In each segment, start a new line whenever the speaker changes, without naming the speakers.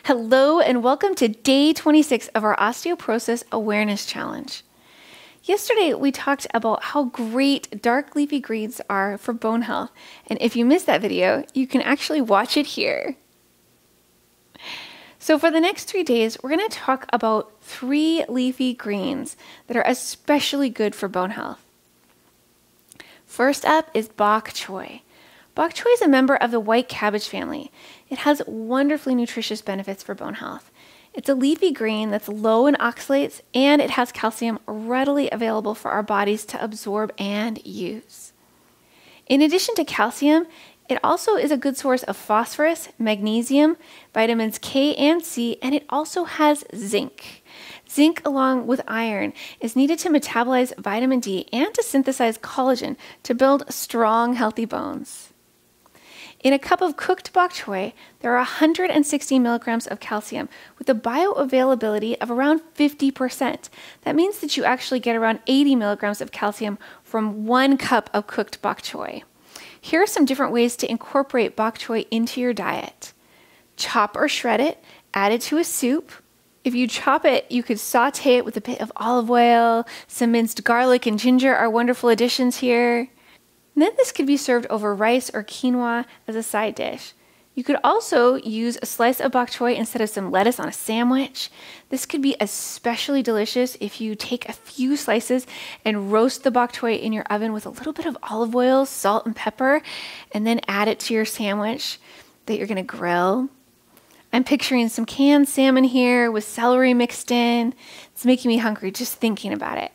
Hello and welcome to day 26 of our Osteoporosis Awareness Challenge. Yesterday we talked about how great dark leafy greens are for bone health, and if you missed that video, you can actually watch it here. So for the next 3 days, we're going to talk about 3 leafy greens that are especially good for bone health. First up is Bok Choy. Bok choy is a member of the white cabbage family. It has wonderfully nutritious benefits for bone health. It's a leafy green that's low in oxalates, and it has calcium readily available for our bodies to absorb and use. In addition to calcium, it also is a good source of phosphorus, magnesium, vitamins K and C, and it also has zinc. Zinc, along with iron, is needed to metabolize vitamin D and to synthesize collagen to build strong, healthy bones. In a cup of cooked bok choy, there are 160 milligrams of calcium with a bioavailability of around 50%. That means that you actually get around 80 milligrams of calcium from 1 cup of cooked bok choy. Here are some different ways to incorporate bok choy into your diet. Chop or shred it, add it to a soup. If you chop it, you could saute it with a bit of olive oil. Some minced garlic and ginger are wonderful additions here. And then this could be served over rice or quinoa as a side dish. You could also use a slice of bok choy instead of some lettuce on a sandwich. This could be especially delicious if you take a few slices and roast the bok choy in your oven with a little bit of olive oil, salt, and pepper, and then add it to your sandwich that you're going to grill. I'm picturing some canned salmon here with celery mixed in. It's making me hungry just thinking about it.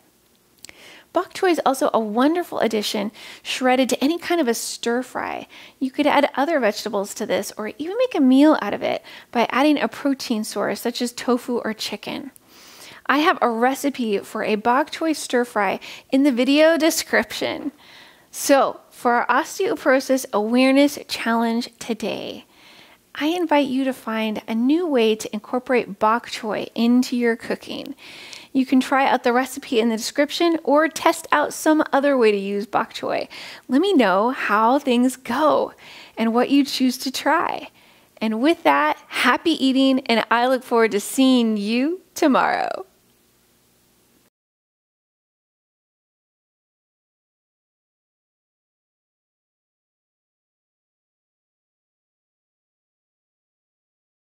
Bok choy is also a wonderful addition shredded to any kind of a stir fry. You could add other vegetables to this or even make a meal out of it by adding a protein source such as tofu or chicken. I have a recipe for a bok choy stir fry in the video description. So for our Osteoporosis Awareness Challenge today, I invite you to find a new way to incorporate bok choy into your cooking. You can try out the recipe in the description or test out some other way to use bok choy. Let me know how things go and what you choose to try. And with that, happy eating, and I look forward to seeing you tomorrow.